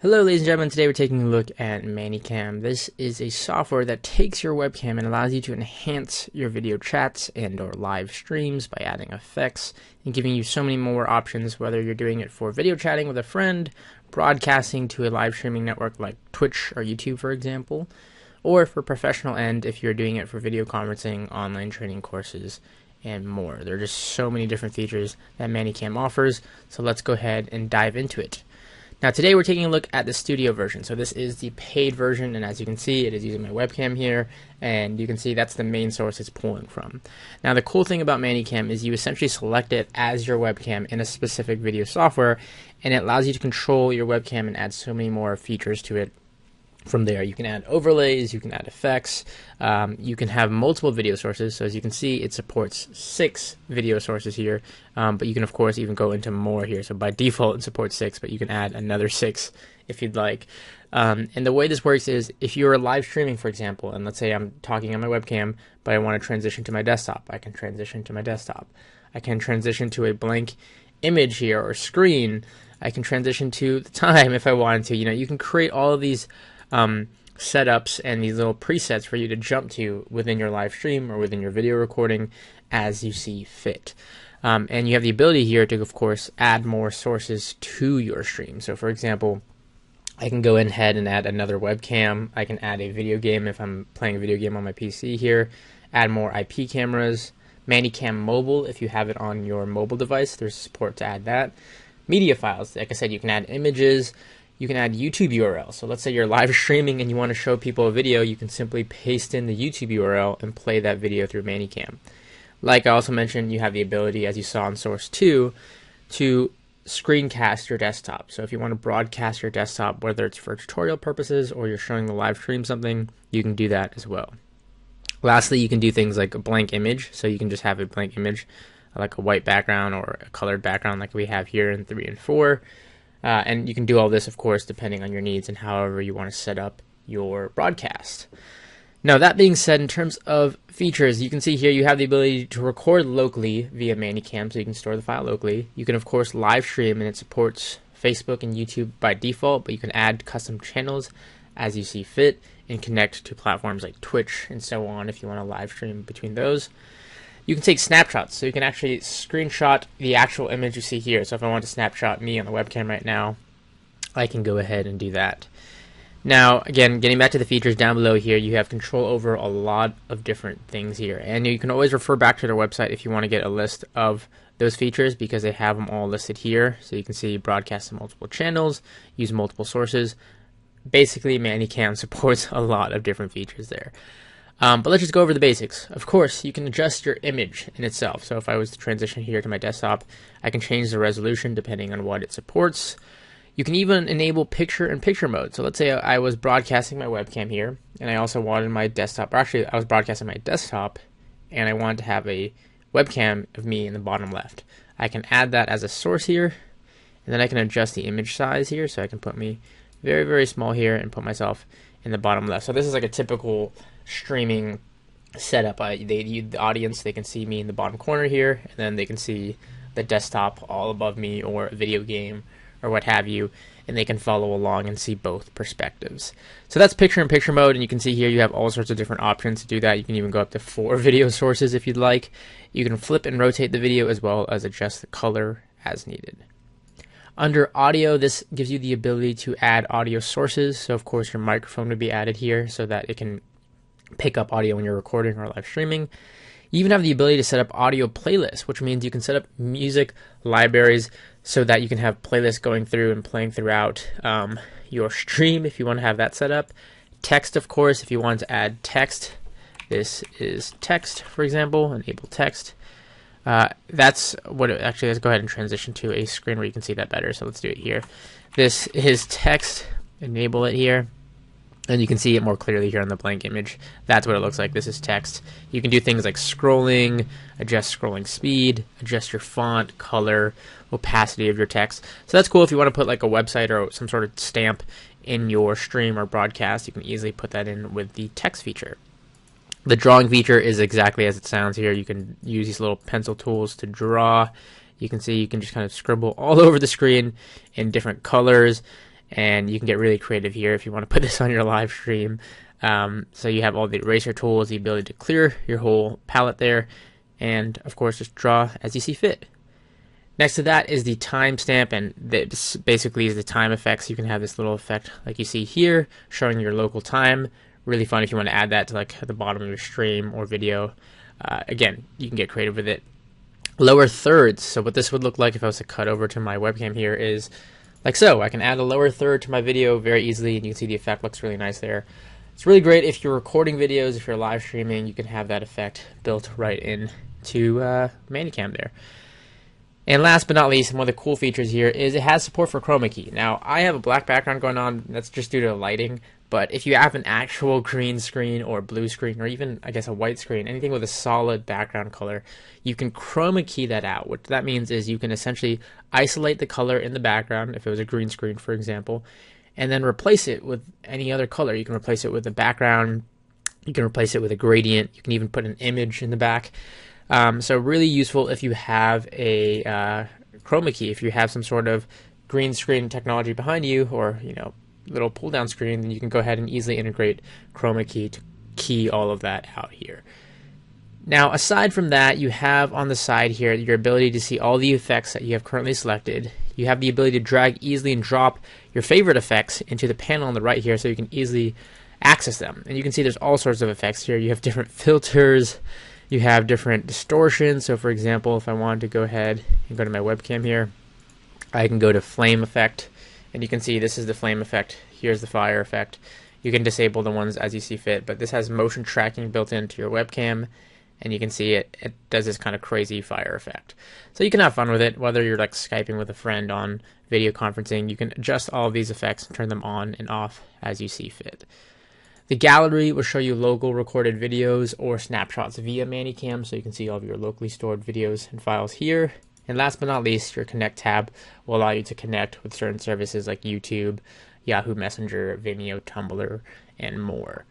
Hello ladies and gentlemen, today we're taking a look at Manycam. This is a software that takes your webcam and allows you to enhance your video chats and or live streams by adding effects and giving you so many more options, whether you're doing it for video chatting with a friend, broadcasting to a live streaming network like Twitch or YouTube for example, or for professional end if you're doing it for video conferencing, online training courses, and more. There are just so many different features that Manycam offers, so let's go ahead and dive into it. Now today we're taking a look at the studio version. So this is the paid version, and as you can see, it is using my webcam here, and you can see that's the main source it's pulling from. Now the cool thing about Manycam is you essentially select it as your webcam in a specific video software, and it allows you to control your webcam and add so many more features to it. From there, you can add overlays, you can add effects, you can have multiple video sources. So as you can see, it supports 6 video sources here, but you can of course even go into more here. So by default, it supports 6, but you can add another 6 if you'd like. And the way this works is if you're live streaming, for example, and let's say I'm talking on my webcam, but I want to transition to my desktop, I can transition to my desktop. I can transition to a blank image here or screen. I can transition to the time if I wanted to. You know, you can create all of these setups and these little presets for you to jump to within your live stream or within your video recording as you see fit. And you have the ability here to, of course, add more sources to your stream. So, for example, I can go ahead and add another webcam. I can add a video game if I'm playing a video game on my PC here. Add more IP cameras. Manycam Mobile, if you have it on your mobile device, there's support to add that. Media files, like I said, you can add images. You can add YouTube URL. So let's say you're live streaming and you want to show people a video, you can simply paste in the YouTube URL and play that video through Manycam. Like I also mentioned, you have the ability, as you saw in Source 2, to screencast your desktop. So if you want to broadcast your desktop, whether it's for tutorial purposes or you're showing the live stream something, you can do that as well. Lastly, you can do things like a blank image. So you can just have a blank image, like a white background or a colored background like we have here in 3 and 4. And you can do all this, of course, depending on your needs and however you want to set up your broadcast. Now, that being said, in terms of features, you can see here you have the ability to record locally via Manycam, so you can store the file locally. You can, of course, live stream, and it supports Facebook and YouTube by default, but you can add custom channels as you see fit and connect to platforms like Twitch and so on if you want to live stream between those. You can take snapshots, so you can actually screenshot the actual image you see here. So if I want to snapshot me on the webcam right now, I can go ahead and do that. Now, again, getting back to the features down below here, you have control over a lot of different things here. And you can always refer back to their website if you want to get a list of those features because they have them all listed here. So you can see broadcast to multiple channels, use multiple sources. Basically, Manycam supports a lot of different features there. But let's just go over the basics. Of course, you can adjust your image in itself. So if I was to transition here to my desktop, I can change the resolution depending on what it supports. You can even enable picture-in-picture mode. So let's say I was broadcasting my webcam here, and I also wanted my desktop, or actually I was broadcasting my desktop, and I wanted to have a webcam of me in the bottom left. I can add that as a source here, and then I can adjust the image size here. So I can put me very, very small here and put myself in the bottom left. So this is like a typical streaming setup. The audience, they can see me in the bottom corner here, and then they can see the desktop all above me or a video game or what have you, and they can follow along and see both perspectives. So that's picture-in-picture mode, and you can see here you have all sorts of different options to do that. You can even go up to 4 video sources if you'd like. You can flip and rotate the video as well as adjust the color as needed. Under audio, this gives you the ability to add audio sources. So of course your microphone would be added here so that it can pick up audio when you're recording or live streaming. You even have the ability to set up audio playlists, which means you can set up music libraries so that you can have playlists going through and playing throughout your stream if you want to have that set up. Text, of course, if you want to add text. This is text, for example, enable text. That's what it, actually, let's go ahead and transition to a screen where you can see that better. So let's do it here. This is text, enable it here. And you can see it more clearly here on the blank image. That's what it looks like. This is text. You can do things like scrolling, adjust scrolling speed, adjust your font, color, opacity of your text. So that's cool if you want to put like a website or some sort of stamp in your stream or broadcast. You can easily put that in with the text feature. The drawing feature is exactly as it sounds here. You can use these little pencil tools to draw. You can see you can just kind of scribble all over the screen in different colors. and you can get really creative here if you want to put this on your live stream. So you have all the eraser tools, the ability to clear your whole palette there, and of course just draw as you see fit. Next to that is the timestamp, and this basically is the time effects. You can have this little effect like you see here, showing your local time. Really fun if you want to add that to like at the bottom of your stream or video. Again, you can get creative with it. Lower thirds. So what this would look like if I was to cut over to my webcam here is like so. I can add a lower third to my video very easily, and you can see the effect looks really nice there. It's really great if you're recording videos, if you're live streaming, you can have that effect built right into Manycam there. And last but not least, one of the cool features here is it has support for Chroma key. Now, I have a black background going on. That's just due to lighting. But if you have an actual green screen or blue screen, or even, I guess, a white screen, anything with a solid background color, you can Chroma key that out. What that means is you can essentially isolate the color in the background, if it was a green screen, for example, and then replace it with any other color. You can replace it with a background. You can replace it with a gradient. You can even put an image in the back. So really useful if you have a Chroma key, if you have some sort of green screen technology behind you, or little pull down screen, then you can go ahead and easily integrate Chroma key to key all of that out here. Now, aside from that, you have on the side here your ability to see all the effects that you have currently selected. You have the ability to drag easily and drop your favorite effects into the panel on the right here, so you can easily access them. And you can see there's all sorts of effects here. You have different filters. You have different distortions. So for example, if I wanted to go ahead and go to my webcam here, I can go to flame effect, and you can see this is the flame effect. Here's the fire effect. You can disable the ones as you see fit, but this has motion tracking built into your webcam, and you can see it does this kind of crazy fire effect. So you can have fun with it, whether you're like Skyping with a friend on video conferencing. You can adjust all of these effects and turn them on and off as you see fit. The gallery will show you local recorded videos or snapshots via Manycam, so you can see all of your locally stored videos and files here. And last but not least, your Connect tab will allow you to connect with certain services like YouTube, Yahoo Messenger, Vimeo, Tumblr, and more.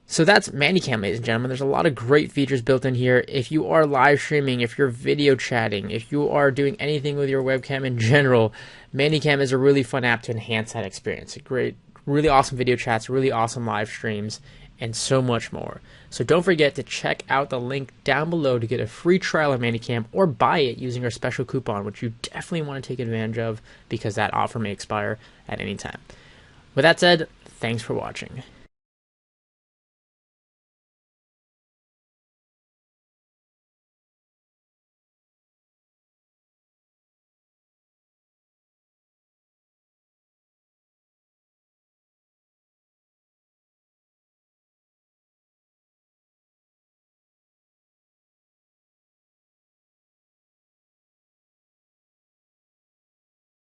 So that's Manycam, ladies and gentlemen. There's a lot of great features built in here. If you are live streaming, if you're video chatting, if you are doing anything with your webcam in general, Manycam is a really fun app to enhance that experience. A great, really awesome video chats, really awesome live streams, and so much more. So don't forget to check out the link down below to get a free trial of Manycam, or buy it using our special coupon, which you definitely want to take advantage of because that offer may expire at any time. With that said, thanks for watching.